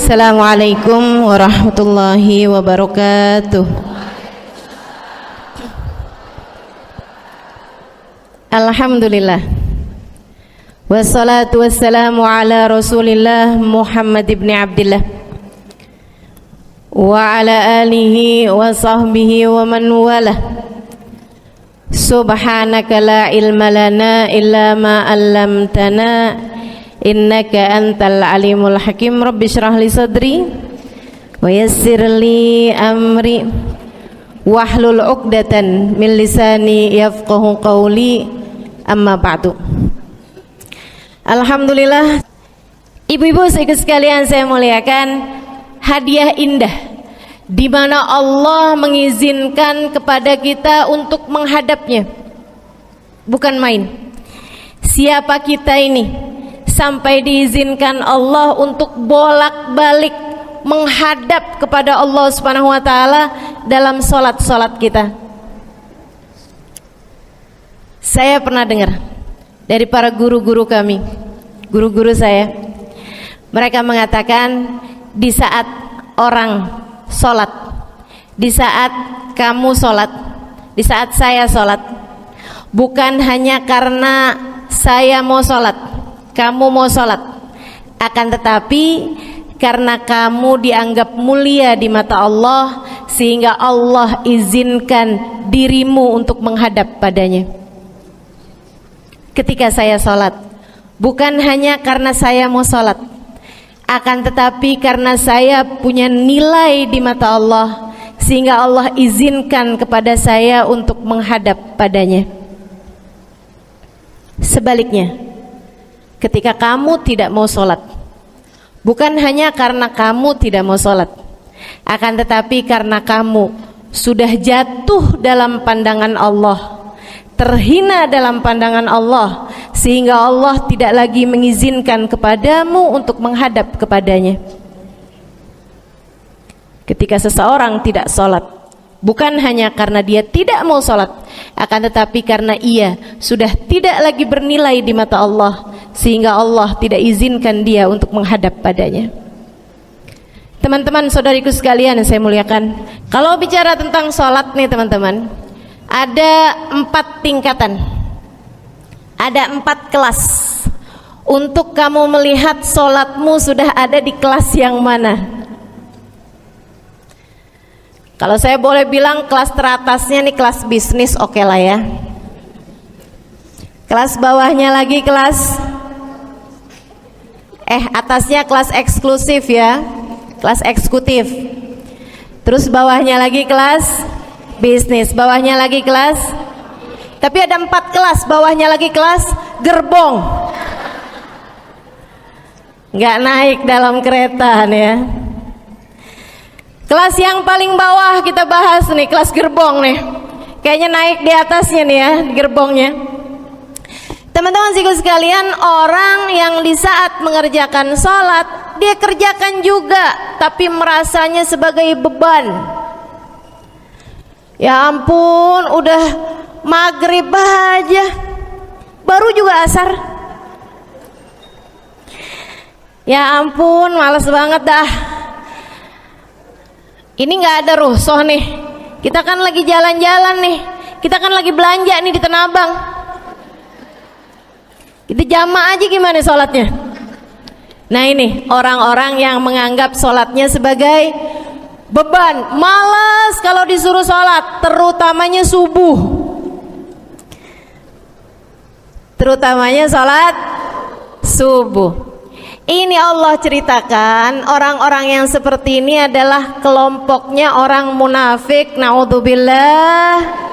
Assalamualaikum warahmatullahi wabarakatuh. Alhamdulillah. Wassalatu wassalamu ala Rasulillah Muhammad ibn Abdillah wa ala alihi wa sahbihi wa man walah. Subhanaka la ilma lana illa ma 'allamtana innaka antal alimul hakim. Rabbi shrah li sadri wa yassir li amri wahlul 'uqdatan min lisani yafqahu qawli. Amma ba'du. Alhamdulillah, ibu-ibu sekalian saya muliakan, hadiah indah di mana Allah mengizinkan kepada kita untuk menghadapnya. Bukan main. Siapa kita ini sampai diizinkan Allah untuk bolak-balik menghadap kepada Allah Subhanahu wa taala dalam salat-salat kita. Saya pernah dengar dari para guru-guru kami, guru-guru saya, mereka mengatakan di saat orang sholat, di saat kamu sholat, di saat saya sholat, bukan hanya karena saya mau sholat, kamu mau sholat, akan tetapi karena kamu dianggap mulia di mata Allah, sehingga Allah izinkan dirimu untuk menghadap padanya. Ketika saya sholat, bukan hanya karena saya mau sholat, akan tetapi karena saya punya nilai di mata Allah, sehingga Allah izinkan kepada saya untuk menghadap padanya. Sebaliknya, ketika kamu tidak mau sholat, bukan hanya karena kamu tidak mau sholat, akan tetapi karena kamu sudah jatuh dalam pandangan Allah, terhina dalam pandangan Allah, sehingga Allah tidak lagi mengizinkan kepadamu untuk menghadap kepadanya. Ketika seseorang tidak sholat, bukan hanya karena dia tidak mau sholat, akan tetapi karena ia sudah tidak lagi bernilai di mata Allah, sehingga Allah tidak izinkan dia untuk menghadap padanya. Teman-teman, saudariku sekalian yang saya muliakan, kalau bicara tentang sholat nih teman-teman, ada 4 tingkatan, ada 4 kelas untuk kamu melihat sholatmu sudah ada di kelas yang mana. Kalau saya boleh bilang kelas teratasnya nih kelas bisnis, oke lah ya. Kelas bawahnya lagi kelas atasnya kelas eksklusif ya, kelas eksekutif. Terus bawahnya lagi kelas bisnis, bawahnya lagi kelas, tapi ada 4 kelas, bawahnya lagi kelas gerbong. Nggak naik dalam kereta nih ya. Kelas yang paling bawah kita bahas nih, kelas gerbong nih. Kayaknya naik di atasnya nih ya, di gerbongnya. Teman-teman sekalian, orang yang di saat mengerjakan sholat, dia kerjakan juga, tapi merasanya sebagai beban. Ya ampun, udah maghrib aja, baru juga asar. Ya ampun, males banget dah. Ini nggak ada rusuh nih. Kita kan lagi jalan-jalan nih. Kita kan lagi belanja nih di Tanah Abang. Kita jamaah aja gimana sholatnya? Nah ini orang-orang yang menganggap sholatnya sebagai beban, malas kalau disuruh sholat, terutamanya subuh, terutamanya sholat subuh. Ini Allah ceritakan orang-orang yang seperti ini adalah kelompoknya orang munafik, naudzubillah.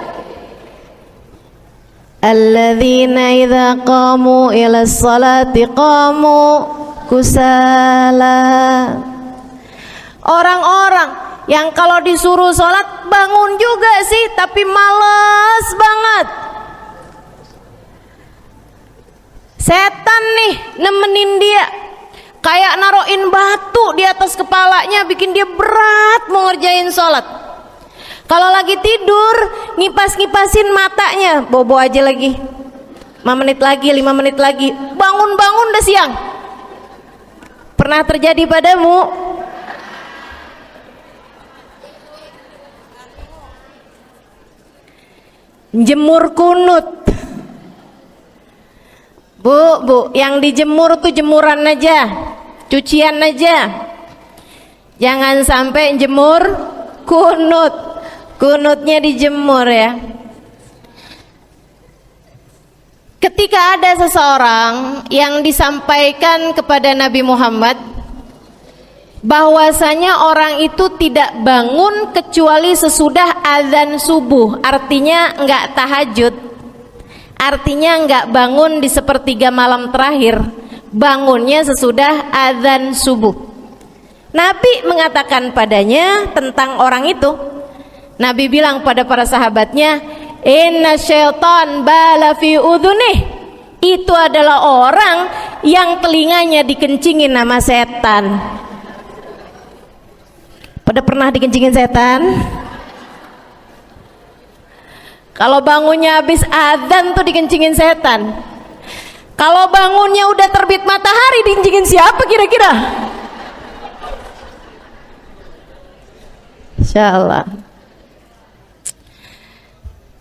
Alladzina idza qamu ila sholati qamu kusala. Orang-orang yang kalau disuruh sholat bangun juga sih, tapi malas banget. Setan nih nemenin dia, kayak naroin batu di atas kepalanya, bikin dia berat mau ngerjain sholat. Kalau lagi tidur, ngipas-ngipasin matanya, bobo aja lagi, 5 menit lagi, 5 menit lagi, bangun-bangun udah siang. Pernah terjadi padamu? jemur kunut. Bu, yang dijemur tuh jemuran aja, cucian aja. Jangan sampai jemur kunut. Kunutnya dijemur ya. Ketika ada seseorang yang disampaikan kepada Nabi Muhammad bahwasanya orang itu tidak bangun kecuali sesudah azan subuh, artinya enggak tahajud, artinya enggak bangun di sepertiga malam terakhir, bangunnya sesudah azan subuh. Nabi mengatakan padanya tentang orang itu, Nabi bilang pada para sahabatnya, inna syaitan bala fi udhunih, itu adalah orang yang telinganya dikencingin sama setan. Pada pernah dikencingin setan? Kalau bangunnya habis adzan tuh dikencingin setan. Kalau bangunnya udah terbit matahari dikencingin siapa kira-kira? Insyaallah.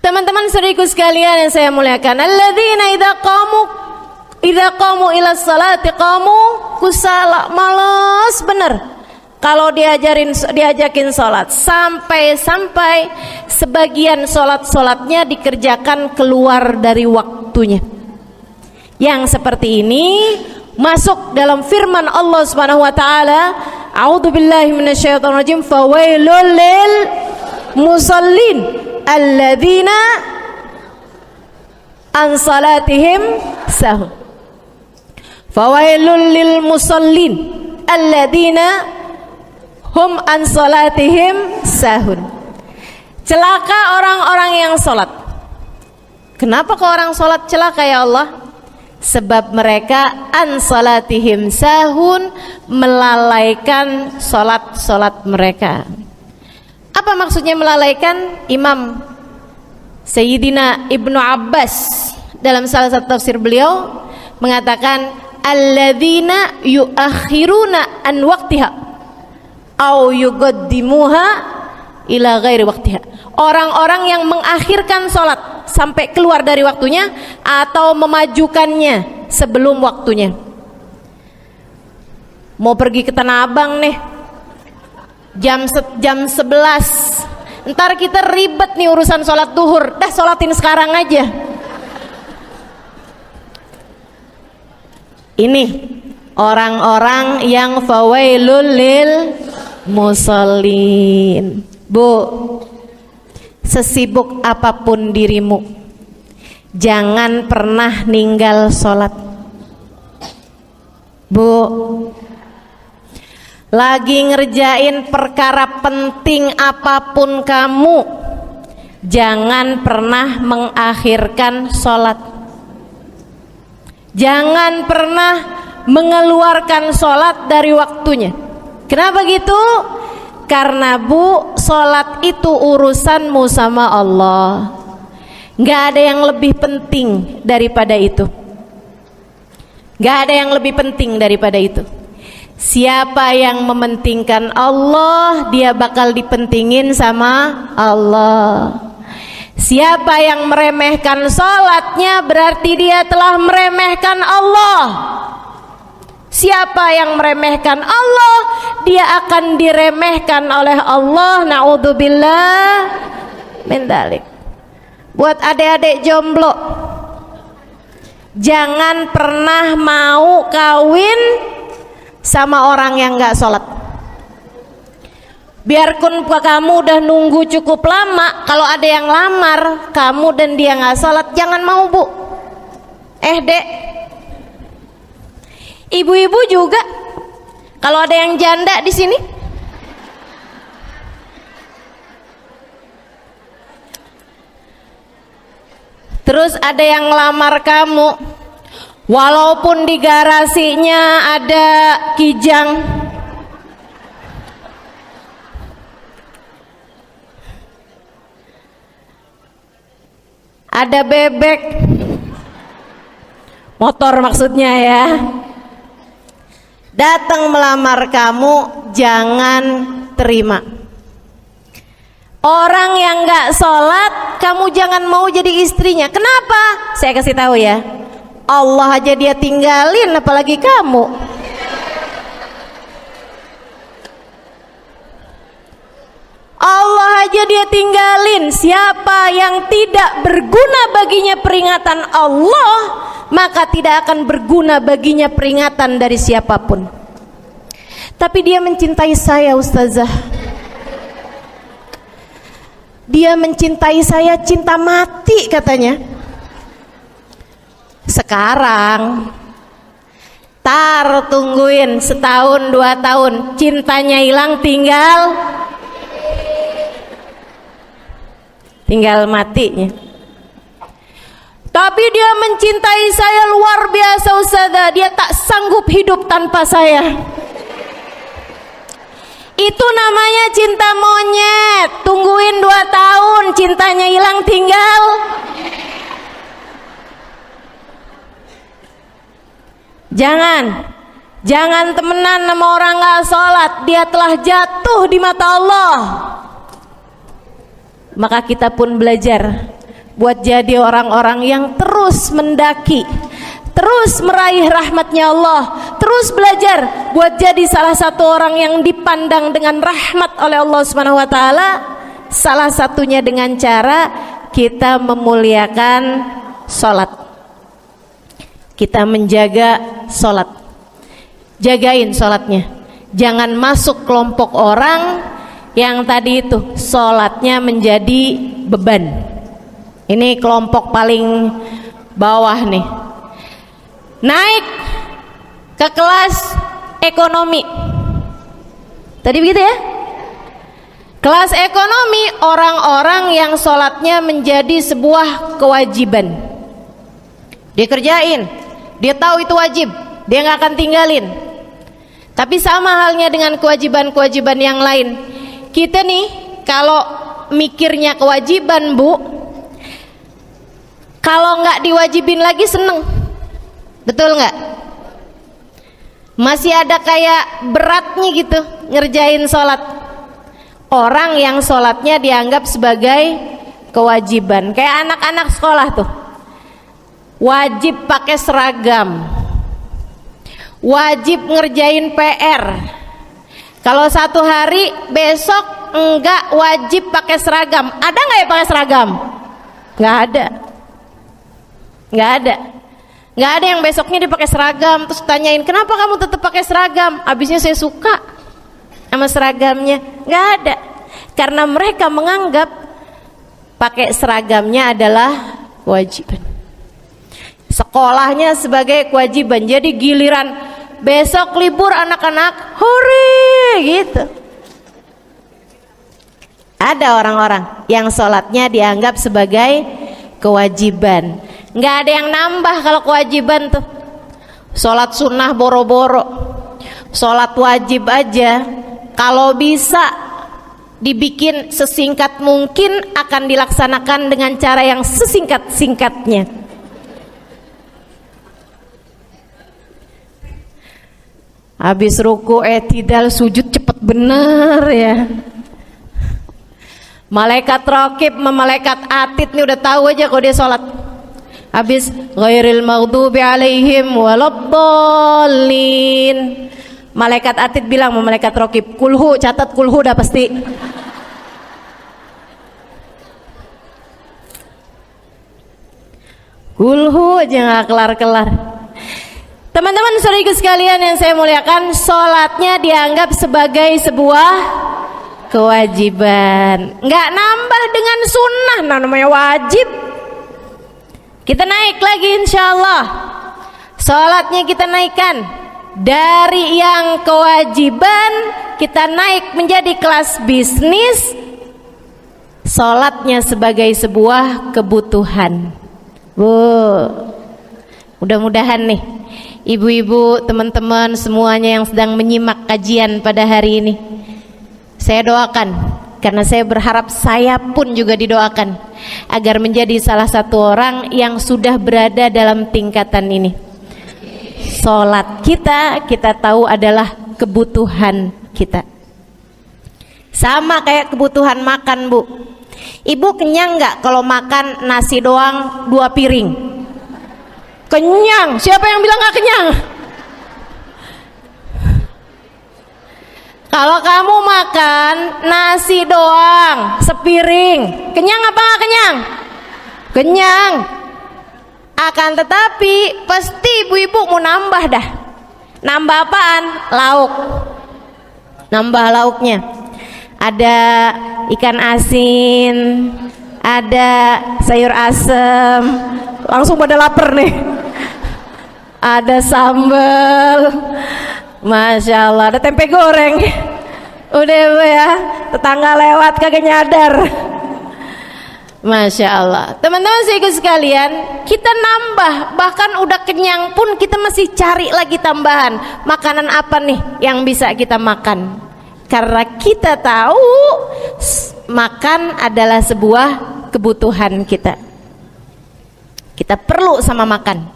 Teman-teman saudariku sekalian yang saya muliakan, alladzina idza qamu ila sholati qamu kusala, malas bener kalau diajakin sholat, sampai sebagian sholatnya dikerjakan keluar dari waktunya. Yang seperti ini masuk dalam firman Allah Subhanahu wa taala, a'udzubillahi minasyaitonir rajim, fawailul lil musallin alladzina an salatihim sahun. Fawailul lil musallin alladzina hum an salatihim sahun. Celaka orang-orang yang sholat. Kenapa kok orang sholat celaka ya Allah? Sebab mereka an salatihim sahun, melalaikan sholat mereka. Apa maksudnya melalaikan? Imam Sayyidina Ibnu Abbas dalam salah satu tafsir beliau mengatakan, alladzina yuakhiruna an waqtiha au yuqaddimuha ila ghairi waqtiha. Orang-orang yang mengakhirkan sholat sampai keluar dari waktunya atau memajukannya sebelum waktunya. Mau pergi ke Tanah Abang nih jam 11, ntar kita ribet nih urusan sholat duhur, dah sholatin sekarang aja. Ini orang-orang yang fawailul lil musallin. Bu, sesibuk apapun dirimu, jangan pernah ninggal sholat. Bu, lagi ngerjain perkara penting apapun kamu, jangan pernah mengakhirkan sholat. Jangan pernah mengeluarkan sholat dari waktunya. Kenapa gitu? Karena bu, sholat itu urusanmu sama Allah. Gak ada yang lebih penting daripada itu. Gak ada yang lebih penting daripada itu. Siapa yang mementingkan Allah, dia bakal dipentingin sama Allah. Siapa yang meremehkan sholatnya, berarti dia telah meremehkan Allah. Siapa yang meremehkan Allah, dia akan diremehkan oleh Allah. Na'udzubillah min dzalik. Buat adik-adik jomblo, jangan pernah mau kawin sama orang yang gak sholat. Biarpun kamu udah nunggu cukup lama, kalau ada yang lamar kamu dan dia gak sholat, jangan mau bu. Dek, ibu-ibu juga, kalau ada yang janda di sini, terus ada yang ngelamar kamu, walaupun di garasinya ada kijang, ada bebek, motor maksudnya ya, datang melamar kamu, jangan terima. Orang yang nggak sholat, kamu jangan mau jadi istrinya. Kenapa? Saya kasih tahu ya. Allah aja dia tinggalin, apalagi kamu. Allah aja dia tinggalin. Siapa yang tidak berguna baginya peringatan Allah, maka tidak akan berguna baginya peringatan dari siapapun. Tapi dia mencintai saya, Ustazah. Dia mencintai saya cinta mati katanya. Sekarang tungguin setahun 2 tahun, cintanya hilang, tinggal matinya. Tapi dia mencintai saya luar biasa, Ustazah. Dia tak sanggup hidup tanpa saya. Itu namanya cinta monyet. Tungguin 2 tahun, cintanya hilang, tinggal. Jangan temenan sama orang gak sholat. Dia telah jatuh di mata Allah. Maka kita pun belajar buat jadi orang-orang yang terus mendaki, terus meraih rahmatnya Allah, terus belajar buat jadi salah satu orang yang dipandang dengan rahmat oleh Allah Subhanahu wa taala. Salah satunya dengan cara kita memuliakan sholat, kita menjaga sholat. Jagain sholatnya, jangan masuk kelompok orang yang tadi itu sholatnya menjadi beban. Ini kelompok paling bawah nih. Naik ke kelas ekonomi. Tadi begitu ya? Kelas ekonomi, orang-orang yang sholatnya menjadi sebuah kewajiban. Dia kerjain, dia tahu itu wajib, dia nggak akan tinggalin. Tapi sama halnya dengan kewajiban-kewajiban yang lain. Kita nih kalau mikirnya kewajiban, Bu, kalau nggak diwajibin lagi seneng. Betul nggak? Masih ada kayak beratnya gitu ngerjain sholat. Orang yang sholatnya dianggap sebagai kewajiban, kayak anak-anak sekolah tuh, wajib pakai seragam, wajib ngerjain PR. Kalau 1 hari, besok enggak wajib pakai seragam. Ada nggak ya pakai seragam? Nggak ada. Nggak ada yang besoknya dia pakai seragam. Terus tanyain, kenapa kamu tetap pakai seragam? Abisnya saya suka sama seragamnya. Nggak ada. Karena mereka menganggap pakai seragamnya adalah kewajiban, sekolahnya sebagai kewajiban. Jadi giliran besok libur anak-anak, hore gitu. Ada orang-orang yang sholatnya dianggap sebagai kewajiban. Nggak ada yang nambah kalau kewajiban tuh. Sholat sunnah boro-boro, sholat wajib aja kalau bisa dibikin sesingkat mungkin akan dilaksanakan dengan cara yang sesingkat-singkatnya. Habis ruku i'tidal sujud cepet bener ya. Malaikat raqib sama malaikat atid nih udah tahu aja kalau dia sholat. Habis ghairil maghdubi alaihim waladdallin, malaikat atid bilang sama malaikat raqib, kulhu, catat kulhu dah pasti. Kulhu aja nggak kelar-kelar. Teman-teman saudaraku sekalian yang saya muliakan, sholatnya dianggap sebagai sebuah kewajiban, nggak nambah dengan sunnah. Nah, namanya wajib. Kita naik lagi insyaallah. Sholatnya kita naikkan dari yang kewajiban, kita naik menjadi kelas bisnis. Sholatnya sebagai sebuah kebutuhan. Mudah-mudahan nih ibu-ibu, teman-teman semuanya yang sedang menyimak kajian pada hari ini, saya doakan, karena saya berharap saya pun juga didoakan agar menjadi salah satu orang yang sudah berada dalam tingkatan ini. Sholat kita tahu adalah kebutuhan kita. Sama kayak kebutuhan makan, Bu. Ibu kenyang nggak kalau makan nasi doang 2 piring? Kenyang. Siapa yang bilang nggak kenyang? Kalau kamu makan nasi doang sepiring, kenyang apa nggak kenyang? Kenyang. Akan tetapi pasti ibu-ibu mau nambah dah. Nambah apaan? Lauk. Nambah lauknya. Ada ikan asin, ada sayur asem. Langsung pada lapar nih. Ada sambal. Masya Allah, ada tempe goreng. Udah Bu ya, tetangga lewat kagak nyadar. Masya Allah. Teman-teman saya sekalian, kita nambah, bahkan udah kenyang pun kita masih cari lagi tambahan. Makanan apa nih yang bisa kita makan? Karena kita tahu makan adalah sebuah kebutuhan kita. Kita perlu sama makan.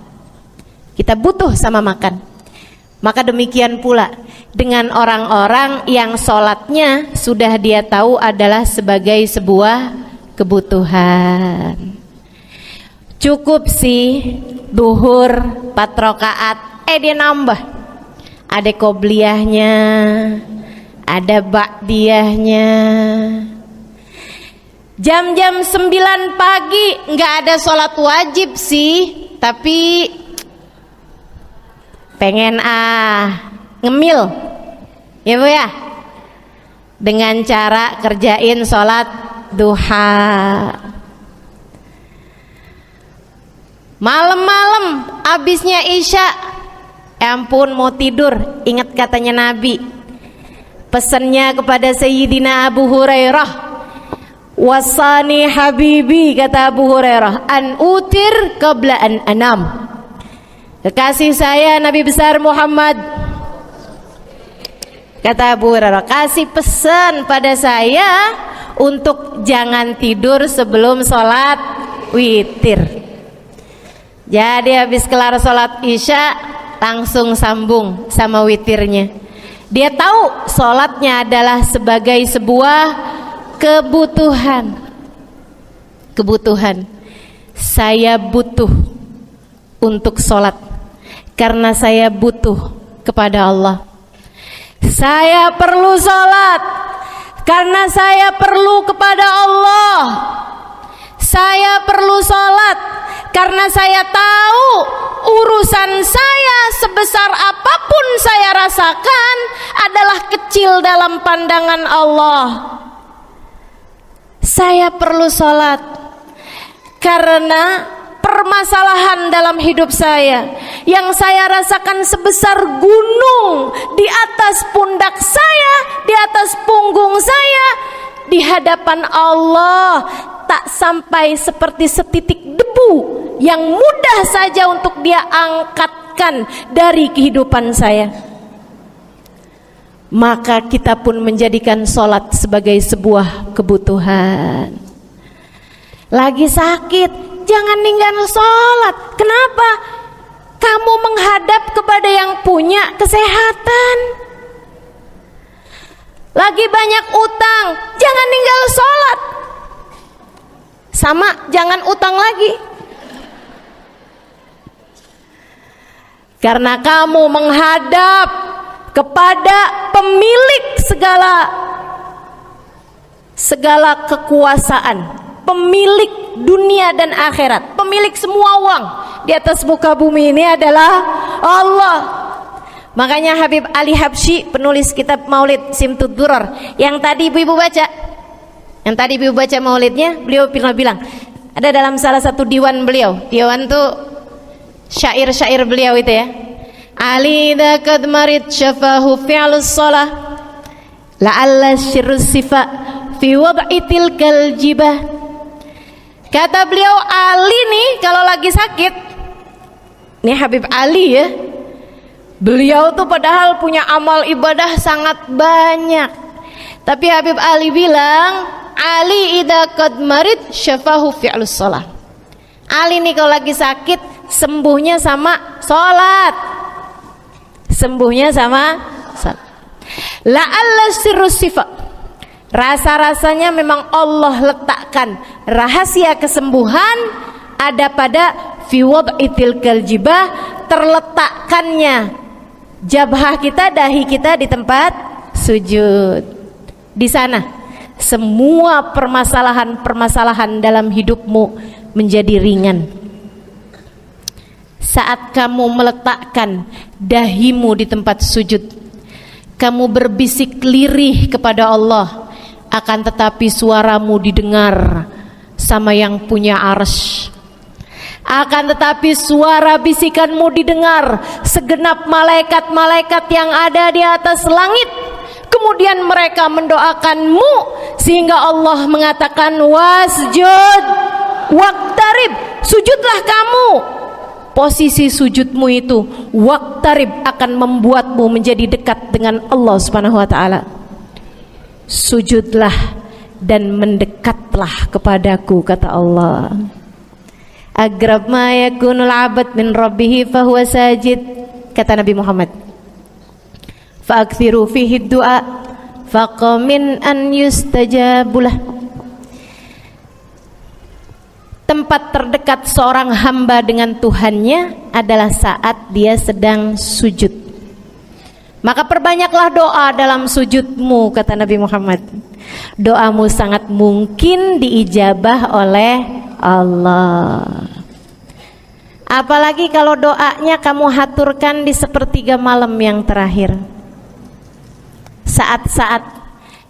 Kita butuh sama makan. Maka demikian pula dengan orang-orang yang sholatnya sudah dia tahu adalah sebagai sebuah kebutuhan. Cukup sih duhur 4 rakaat, dia nambah. Ada qobliyahnya, ada ba'diyahnya. Jam-jam 9 pagi nggak ada sholat wajib sih, tapi pengen ngemil ya Bu ya, dengan cara kerjain sholat duha. Malam-malam abisnya isya, ampun mau tidur, ingat katanya Nabi, pesannya kepada Sayyidina Abu Hurairah, wasani habibi, kata Abu Hurairah, an utir qabla an anam. Kekasih saya Nabi besar Muhammad, kata Abu Hurairah, kasih pesan pada saya untuk jangan tidur sebelum sholat witir. Jadi habis kelar sholat isya langsung sambung sama witirnya. Dia tahu sholatnya adalah sebagai sebuah kebutuhan. Kebutuhan. Saya butuh untuk sholat karena saya butuh kepada Allah. Saya perlu sholat karena saya perlu kepada Allah. Saya perlu sholat karena saya tahu urusan saya sebesar apapun saya rasakan adalah kecil dalam pandangan Allah. Saya perlu sholat karena permasalahan dalam hidup saya yang saya rasakan sebesar gunung di atas pundak saya, di atas punggung saya, di hadapan Allah tak sampai seperti setitik debu yang mudah saja untuk dia angkatkan dari kehidupan saya. Maka kita pun menjadikan sholat sebagai sebuah kebutuhan. Lagi sakit, jangan ninggal sholat. Kenapa? Kamu menghadap kepada yang punya kesehatan. Lagi banyak utang, jangan ninggal sholat. Sama, jangan utang lagi. Karena kamu menghadap kepada pemilik segala kekuasaan, pemilik dunia dan akhirat, pemilik semua uang di atas muka bumi ini adalah Allah. Makanya Habib Ali Habsyi, penulis kitab Maulid Simtud Duror, yang tadi ibu-ibu baca, maulidnya, beliau pernah bilang, ada dalam salah satu diwan beliau, diwan tuh syair-syair beliau itu ya, Ali idza qad marid syafahu fi'lus shalah la'alla syirrus sifa fi wad'i tilkal jibah. Kata beliau, Ali nih kalau lagi sakit, nih Habib Ali ya, beliau tuh padahal punya amal ibadah sangat banyak, tapi Habib Ali bilang, Ali idza qad marid syafahu fi'lus shalah. Ali nih kalau lagi sakit, sembuhnya sama sholat, sembuhnya sama sholat. La'alla sirrus sifa, Rasa-rasanya memang Allah letakkan rahasia kesembuhan ada pada fi wad'i tilkal jibah, terletakkannya jabhah kita, dahi kita di tempat sujud. Di sana semua permasalahan-permasalahan dalam hidupmu menjadi ringan. Saat kamu meletakkan dahimu di tempat sujud, kamu berbisik lirih kepada Allah, akan tetapi suaramu didengar sama yang punya arsy. Akan tetapi suara bisikanmu didengar segenap malaikat-malaikat yang ada di atas langit. Kemudian mereka mendoakanmu sehingga Allah mengatakan wasjud waqtarib, sujudlah kamu. Posisi sujudmu itu waqtarib akan membuatmu menjadi dekat dengan Allah Subhanahu wa taala. Sujudlah dan mendekatlah kepadaku, kata Allah. Agrab ma yakunul abad min rabbih fahuwa sajid, kata Nabi Muhammad. Fa'akthiru fihi du'a faqamin an yustajabulah. Tempat terdekat seorang hamba dengan Tuhannya adalah saat dia sedang sujud. Maka perbanyaklah doa dalam sujudmu, kata Nabi Muhammad. Doamu sangat mungkin diijabah oleh Allah. Apalagi kalau doanya kamu haturkan di sepertiga malam yang terakhir, saat-saat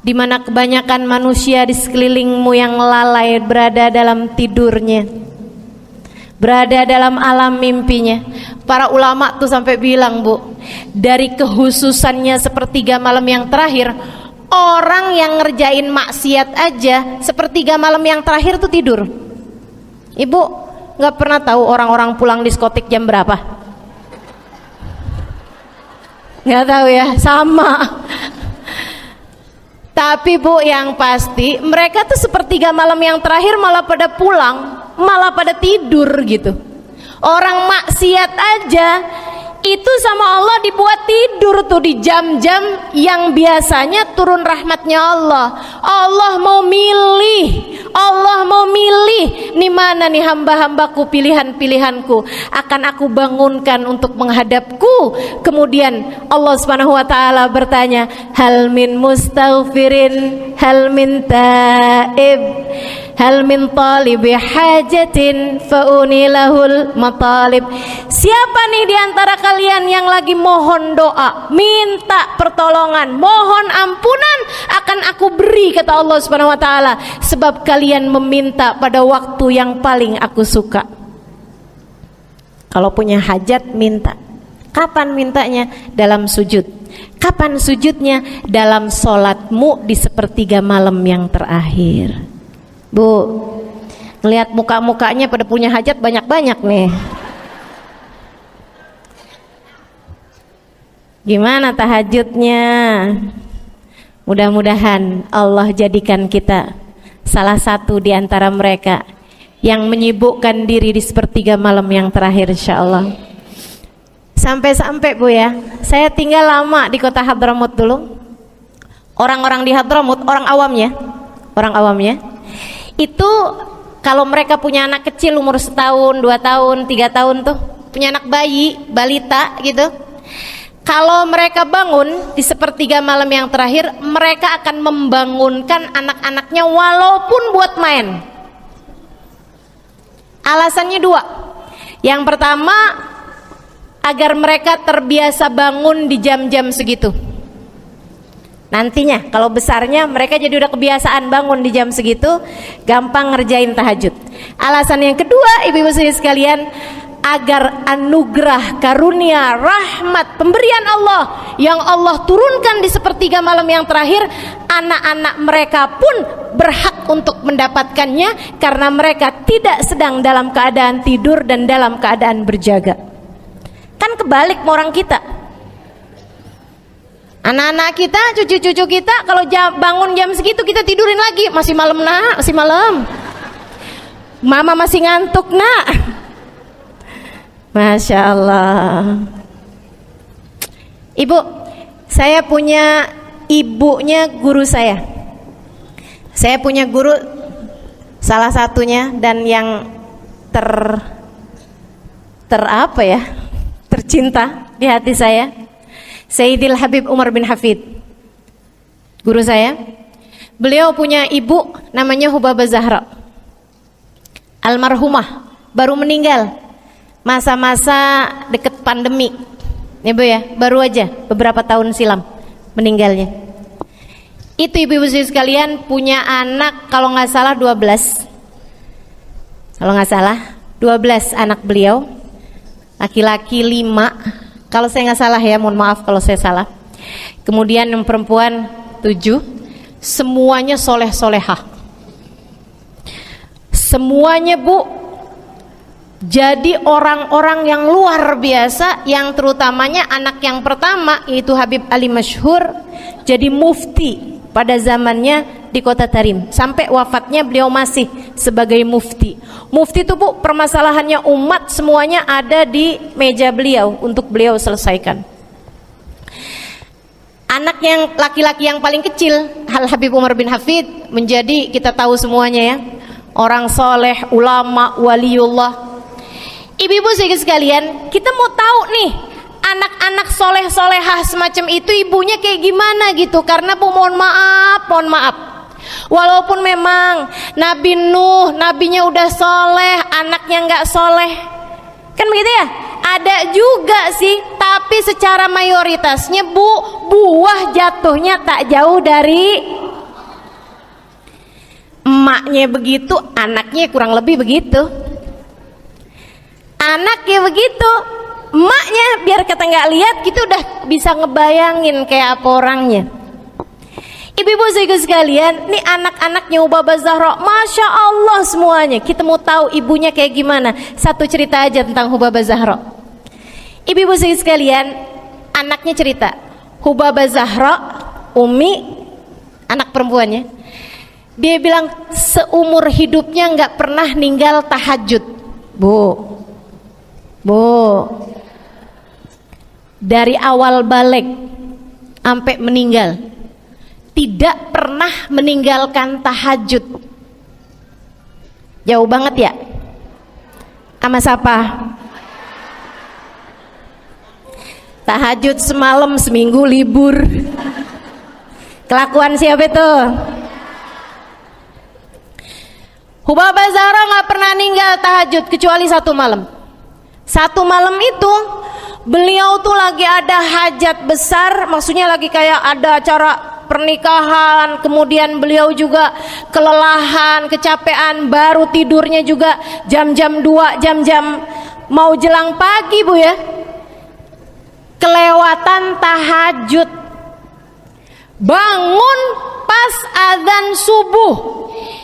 di mana kebanyakan manusia di sekelilingmu yang lalai berada dalam tidurnya, berada dalam alam mimpinya. Para ulama tuh sampai bilang, Bu, dari kehususannya sepertiga malam yang terakhir, orang yang ngerjain maksiat aja sepertiga malam yang terakhir tuh tidur. Ibu nggak pernah tahu orang-orang pulang diskotik jam berapa? Nggak tahu ya, sama. Tapi Bu, yang pasti mereka tuh sepertiga malam yang terakhir malah pada pulang, malah pada tidur gitu. Orang maksiat aja itu sama Allah dibuat tidur tuh di jam-jam yang biasanya turun rahmatnya Allah. Allah mau milih nih mana nih hamba-hambaku, pilihan-pilihanku akan aku bangunkan untuk menghadapku. Kemudian Allah Subhanahu wa taala bertanya, hal min mustaghfirin, hal min taib, hal min talibi hajatin faunilahul matalib. Siapa nih diantara kalian yang lagi mohon doa, minta pertolongan, mohon ampunan, akan aku beri, kata Allah Subhanahu wa taala, sebab kalian meminta pada waktu yang paling aku suka. Kalau punya hajat minta. Kapan mintanya? Dalam sujud. Kapan sujudnya? Dalam sholatmu di sepertiga malam yang terakhir. Bu, ngelihat muka-mukanya pada punya hajat banyak-banyak nih. Gimana tahajudnya? Mudah-mudahan Allah jadikan kita salah satu di antara mereka yang menyibukkan diri di sepertiga malam yang terakhir, insyaallah. Sampai-sampai Bu ya, saya tinggal lama di kota Hadramut dulu. Orang-orang di Hadramut, orang awamnya itu kalau mereka punya anak kecil umur 1 tahun, 2 tahun, 3 tahun tuh, punya anak bayi, balita gitu, kalau mereka bangun di sepertiga malam yang terakhir, mereka akan membangunkan anak-anaknya walaupun buat main. Alasannya 2. Yang pertama, agar mereka terbiasa bangun di jam-jam segitu. Nantinya kalau besarnya mereka jadi udah kebiasaan bangun di jam segitu, gampang ngerjain tahajud. Alasan yang kedua, ibu-ibu sekalian, agar anugerah, karunia, rahmat, pemberian Allah yang Allah turunkan di sepertiga malam yang terakhir, anak-anak mereka pun berhak untuk mendapatkannya karena mereka tidak sedang dalam keadaan tidur dan dalam keadaan berjaga. Kan kebalik sama orang kita. Anak-anak kita, cucu-cucu kita kalau bangun jam segitu kita tidurin lagi, masih malam nak, masih malam. Mama masih ngantuk nak. Masya Allah. Ibu, saya punya ibunya guru saya. Saya punya guru, salah satunya dan yang tercinta di hati saya, Sayyidil Habib Umar bin Hafid, guru saya. Beliau punya ibu namanya Hubabah Zahra, almarhumah, baru meninggal masa-masa deket pandemi ya Bu ya, baru aja beberapa tahun silam meninggalnya. Itu ibu-ibu sekalian punya anak kalau nggak salah 12, kalau nggak salah 12 anak beliau, laki-laki 5 kalau saya nggak salah ya, mohon maaf kalau saya salah. Kemudian yang perempuan 7, semuanya soleh-solehah, semuanya Bu, jadi orang-orang yang luar biasa, yang terutamanya anak yang pertama yaitu Habib Ali Masyhur jadi mufti pada zamannya di Kota Tarim, sampai wafatnya beliau masih sebagai mufti. Mufti itu Bu, permasalahannya umat semuanya ada di meja beliau untuk beliau selesaikan. Anak yang laki-laki yang paling kecil, Al Habib Umar bin Hafid, menjadi kita tahu semuanya ya, orang soleh, ulama, waliullah. Ibu-ibu sekalian, kita mau tahu nih anak-anak soleh-solehah semacam itu ibunya kayak gimana gitu. Karena Bu, mohon maaf, walaupun memang Nabi Nuh, nabinya udah soleh, anaknya nggak soleh, kan begitu ya, ada juga sih. Tapi secara mayoritasnya Bu, buah jatuhnya tak jauh dari emaknya begitu, anaknya kurang lebih begitu. Anaknya begitu, emaknya biar kata nggak lihat gitu udah bisa ngebayangin kayak apa orangnya. Ibu-ibu sekalian, nih anak-anaknya Hubabah Zahra, Masya Allah semuanya. Kita mau tahu ibunya kayak gimana. Satu cerita aja tentang Hubabah Zahra. Ibu-ibu sekalian, anaknya cerita, Hubabah Zahra, Umi, anak perempuannya, dia bilang seumur hidupnya nggak pernah ninggal tahajud. Bu, dari awal balik sampai meninggal tidak pernah meninggalkan tahajud. Jauh banget ya. Sama siapa? Tahajud semalam, seminggu libur. Kelakuan siapa itu? Hubabah Zahra nggak pernah ninggal tahajud kecuali satu malam. Satu malam itu beliau tuh lagi ada hajat besar, maksudnya lagi kayak ada acara pernikahan, kemudian beliau juga kelelahan, kecapean, baru tidurnya juga jam-jam 2, jam-jam mau jelang pagi Bu ya, kelewatan tahajud. Bangun pas azan subuh,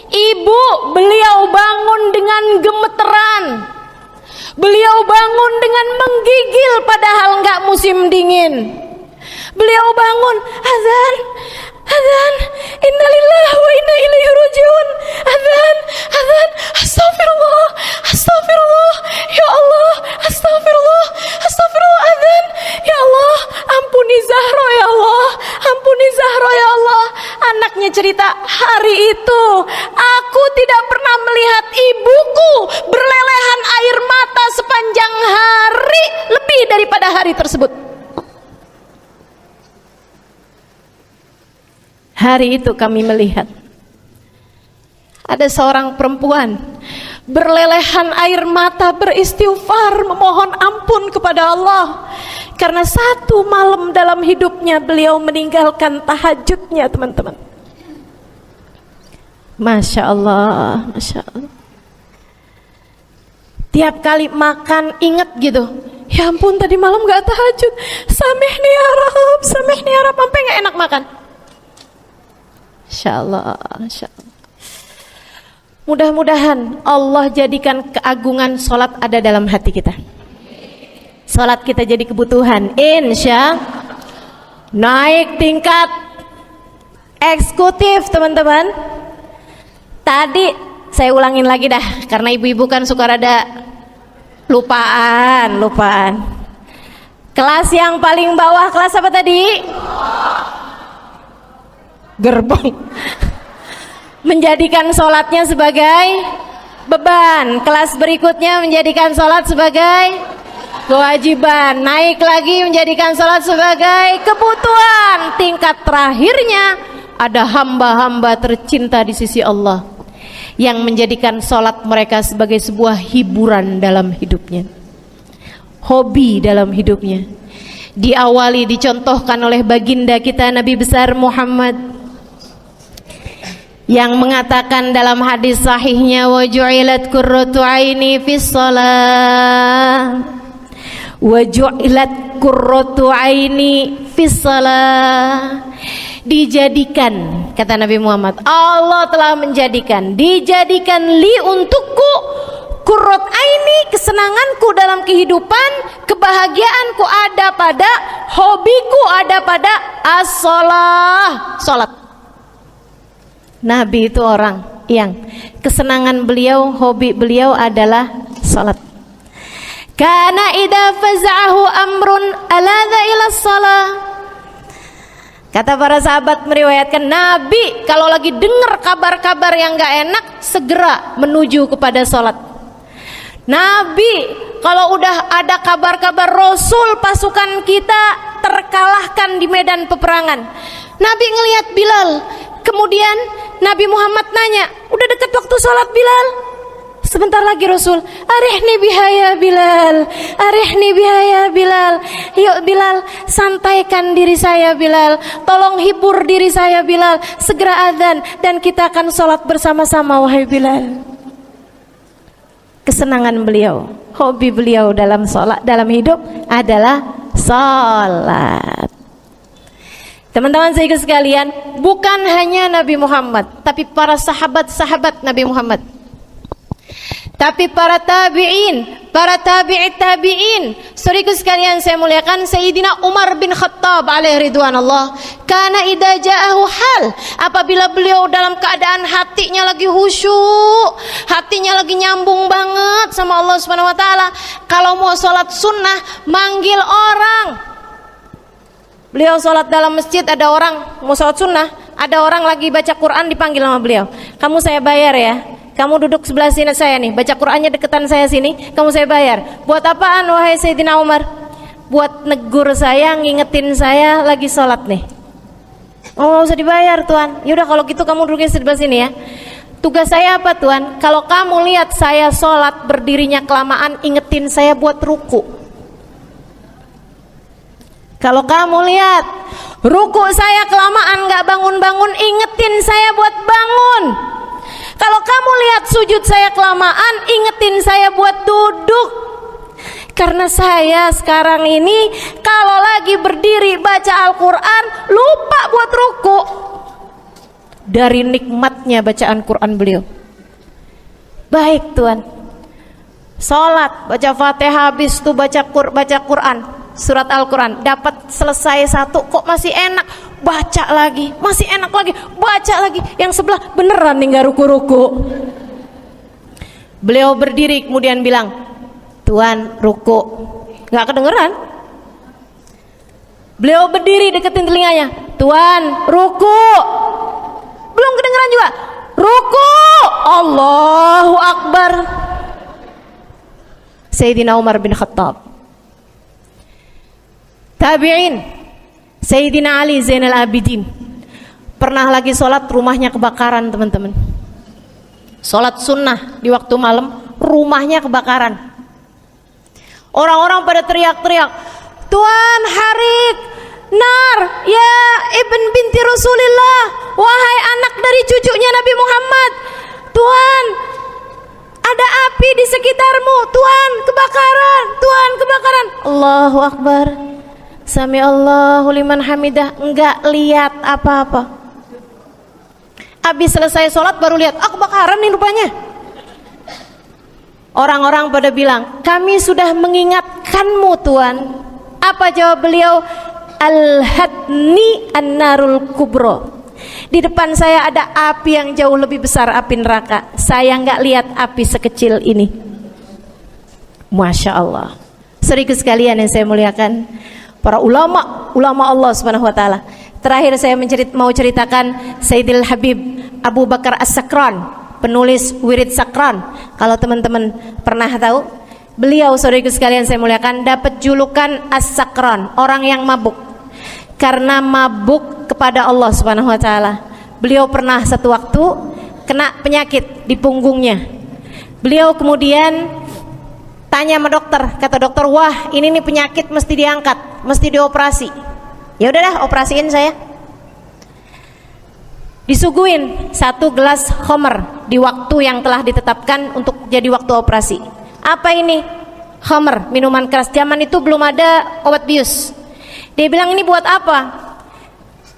ibu beliau bangun dengan gemeteran. Beliau bangun dengan menggigil padahal nggak musim dingin. Beliau bangun, azan, innalillahi wa inna ilaihi rajiun, azan, astagfirullah, ya Allah, astagfirullah, azan, ya Allah, ampuni Zahra ya Allah, ampuni Zahra ya Allah. Anaknya cerita, hari itu aku tidak pernah melihat ibuku berlelehan air mata sepanjang hari lebih daripada hari tersebut. Hari itu kami melihat ada seorang perempuan berlelehan air mata beristighfar memohon ampun kepada Allah karena satu malam dalam hidupnya beliau meninggalkan tahajudnya, teman-teman. Masya Allah, Masya Allah. Tiap kali makan inget gitu, ya ampun tadi malam gak tahajud, samihni ya Rab, sampai gak enak makan. Insya Allah, Insya Allah. Mudah-mudahan Allah jadikan keagungan sholat ada dalam hati kita. Sholat kita jadi kebutuhan. Insya naik tingkat eksekutif, teman-teman. Tadi saya ulangin lagi dah, karena ibu-ibu kan suka rada lupaan. Kelas yang paling bawah, kelas apa tadi? Gerbong. menjadikan sholatnya sebagai beban. Kelas berikutnya menjadikan sholat sebagai kewajiban. Naik lagi menjadikan sholat sebagai kebutuhan. Tingkat terakhirnya ada hamba-hamba tercinta di sisi Allah yang menjadikan sholat mereka sebagai sebuah hiburan dalam hidupnya, hobi dalam hidupnya. Diawali, dicontohkan oleh baginda kita Nabi besar Muhammad yang mengatakan dalam hadis sahihnya, wa ju'ilat qurratu aini fis shalah, wa ju'ilat qurratu aini fis shalah. Dijadikan, kata Nabi Muhammad, Allah telah menjadikan, dijadikan li untukku qurrat aini, kesenanganku dalam kehidupan, kebahagiaanku ada pada, hobiku ada pada as-shalah, salat. Nabi itu orang yang kesenangan beliau, hobi beliau adalah salat. Kana idza faz'ahu amrun aladha ila shalah. Kata para sahabat meriwayatkan, Nabi kalau lagi dengar kabar-kabar yang gak enak segera menuju kepada salat. Nabi kalau udah ada kabar-kabar Rasul pasukan kita terkalahkan di medan peperangan, Nabi ngelihat Bilal. Kemudian Nabi Muhammad nanya, udah dekat waktu sholat Bilal? Sebentar lagi Rasul, arihni bihaya Bilal, arihni bihaya Bilal. Yuk Bilal, santaikan diri saya Bilal, tolong hibur diri saya Bilal. Segera azan dan kita akan sholat bersama-sama wahai Bilal. Kesenangan beliau, hobi beliau dalam sholat, dalam hidup adalah sholat. Teman-teman saya sekalian, bukan hanya Nabi Muhammad, tapi para sahabat-sahabat Nabi Muhammad, tapi para tabi'in, para tabi'it tabi'in. Saudaraku sekalian saya muliakan, Sayyidina Umar bin Khattab alaihi ridwanullah, kana idza ja'ahu hal, apabila beliau dalam keadaan hatinya lagi khusyuk, hatinya lagi nyambung banget sama Allah Subhanahu wa taala, kalau mau sholat sunnah manggil orang. Beliau sholat dalam masjid, ada orang mau sholat sunnah, ada orang lagi baca Quran, dipanggil sama beliau, kamu saya bayar ya, kamu duduk sebelah sini saya nih, baca Qurannya deketan saya sini, kamu saya bayar. Buat apaan wahai Sayyidina Umar? Buat negur saya, ngingetin saya lagi sholat nih. Oh nggak usah dibayar Tuan. Yaudah kalau gitu kamu duduknya sebelah sini ya. Tugas saya apa Tuan? Kalau kamu lihat saya sholat berdirinya kelamaan, ingetin saya buat ruku. Kalau kamu lihat ruku saya kelamaan gak bangun-bangun, ingetin saya buat bangun. Kalau kamu lihat sujud saya kelamaan, ingetin saya buat duduk. Karena saya sekarang ini kalau lagi berdiri baca Al-Quran lupa buat ruku. Dari nikmatnya bacaan Quran beliau. Baik Tuan, sholat baca Fatihah, habis itu baca Quran, surat Al-Quran, dapat selesai satu, kok masih enak, baca lagi, masih enak lagi, baca lagi. Yang sebelah beneran nih gak ruku-ruku. Beliau berdiri kemudian bilang, Tuan ruku, gak kedengeran. Beliau berdiri deketin telinganya, Tuan ruku, belum kedengeran juga. Ruku, Allahu Akbar. Sayyidina Umar bin Khattab. Tabi'in, Sayyidina Ali Zainal Abidin, pernah lagi sholat rumahnya kebakaran teman-teman. Sholat sunnah di waktu malam, rumahnya kebakaran. Orang-orang pada teriak-teriak, Tuan harik, nar, ya ibn binti Rasulillah, wahai anak dari cucunya Nabi Muhammad. Tuan, ada api di sekitarmu, Tuan kebakaran, Tuan kebakaran. Allahu Akbar. Sami Allahu liman hamidah, enggak lihat apa-apa. Habis selesai sholat baru lihat, kebakaran nih rupanya. Orang-orang pada bilang, kami sudah mengingatkanmu Tuan. Apa jawab beliau? Al-hadni an-narul kubro. Di depan saya ada api yang jauh lebih besar, api neraka. Saya enggak lihat api sekecil ini. Masya Allah. Saudaraku sekalian yang saya muliakan, para ulama Allah Subhanahu wa taala. Terakhir saya mau ceritakan Sayyidil Habib Abu Bakar As-Sakran, penulis Wirid Sakran. Kalau teman-teman pernah tahu, beliau, saudaraku sekalian saya muliakan, dapat julukan As-Sakran, orang yang mabuk. Karena mabuk kepada Allah Subhanahu wa taala. Beliau pernah satu waktu kena penyakit di punggungnya. Beliau kemudian tanya sama dokter, kata dokter, "Wah, ini nih penyakit mesti diangkat, mesti dioperasi." Ya udah dah, operasiin saya. Disuguhin 1 gelas khamr di waktu yang telah ditetapkan untuk jadi waktu operasi. Apa ini? Khamr, minuman keras. Zaman itu belum ada obat bius. Dia bilang, "Ini buat apa?"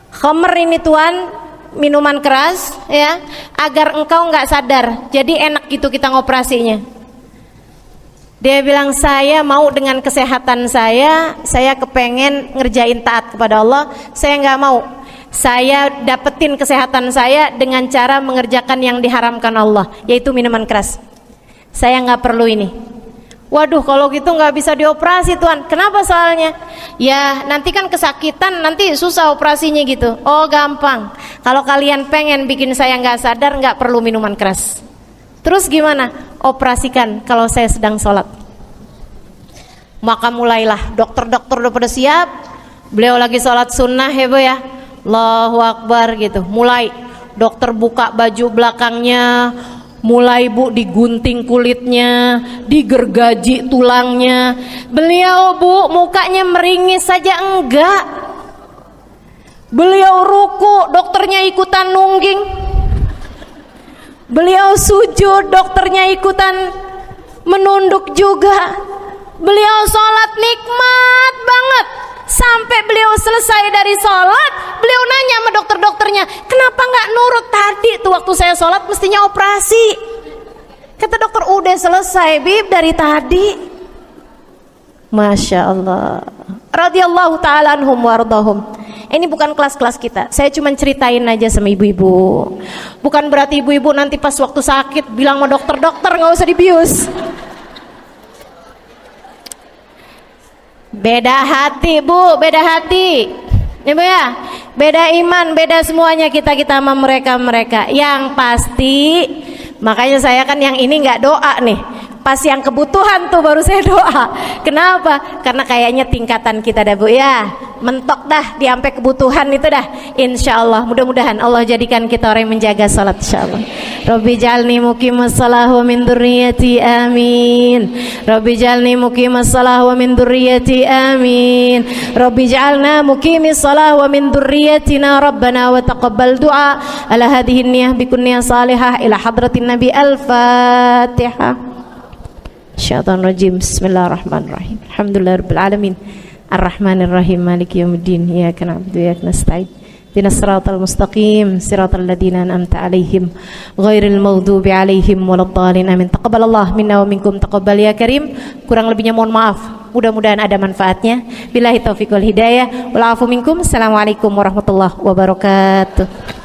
"Khamr ini tuan, minuman keras ya, agar engkau nggak sadar. Jadi enak gitu kita ngoperasinya." Dia bilang, "Saya mau dengan kesehatan saya kepengen ngerjain taat kepada Allah. Saya nggak mau. Saya dapetin kesehatan saya dengan cara mengerjakan yang diharamkan Allah, yaitu minuman keras. Saya nggak perlu ini." "Waduh, kalau gitu nggak bisa dioperasi tuan." "Kenapa soalnya?" "Ya nanti kan kesakitan, nanti susah operasinya gitu." "Oh gampang, kalau kalian pengen bikin saya nggak sadar, nggak perlu minuman keras." "Terus gimana?" "Operasikan kalau saya sedang sholat." Maka mulailah, dokter-dokter udah pada siap. Beliau lagi sholat sunnah ya bu ya, Allahu Akbar gitu. Mulai dokter buka baju belakangnya, mulai bu digunting kulitnya, digergaji tulangnya. Beliau bu mukanya meringis saja enggak. Beliau ruku, dokternya ikutan nungging. Beliau sujud, dokternya ikutan menunduk juga. Beliau sholat nikmat banget. Sampai beliau selesai dari sholat, beliau nanya sama dokter-dokternya, "Kenapa nggak nurut tadi tuh waktu saya sholat, mestinya operasi?" Kata dokter, "Udah selesai bib dari tadi." Masya Allah. Radhiyallahu ta'ala anhum wardahum. Ini bukan kelas-kelas kita. Saya cuma ceritain aja sama ibu-ibu. Bukan berarti ibu-ibu nanti pas waktu sakit bilang sama dokter-dokter nggak usah dibius. Beda hati bu, beda hati. Ibu ya, beda iman, beda semuanya kita sama mereka. Yang pasti, makanya saya kan yang ini nggak doa nih. Pas yang kebutuhan tuh baru saya doa. Kenapa? Karena kayaknya tingkatan kita dah bu ya, mentok dah di sampai kebutuhan itu dah. Insya Allah, mudah-mudahan Allah jadikan kita orang yang menjaga salat insya Allah. Rabbi jalni muqimas salah wa min dzurriyyati amin. Rabbi jalni muqimas salah wa min dzurriyyati amin. Rabbi jalna muqimis salah wa min dzurriyyatina rabbana wa taqabbal du'a. Ala hadhihi niyyah bi kunniyah salihah ila hadratin nabi al-fatihah. Syaitanirrajim. Bismillahirrahmanirrahim. Alhamdulillahirabbil alamin. Arrahmanirrahim. Maliki yaumiddin. Iyyaka na'budu wa iyyaka nasta'in. Ihdinas siratal mustaqim, siratal ladzina an'amta 'alaihim, ghairil maghdubi 'alaihim waladdallin. Amin. Taqabbalallah minna wa minkum taqabbal ya karim. Kurang lebihnya mohon maaf. Mudah-mudahan ada manfaatnya. Billahi taufiq wal hidayah. Wal 'afu minkum. Assalamualaikum warahmatullahi wabarakatuh.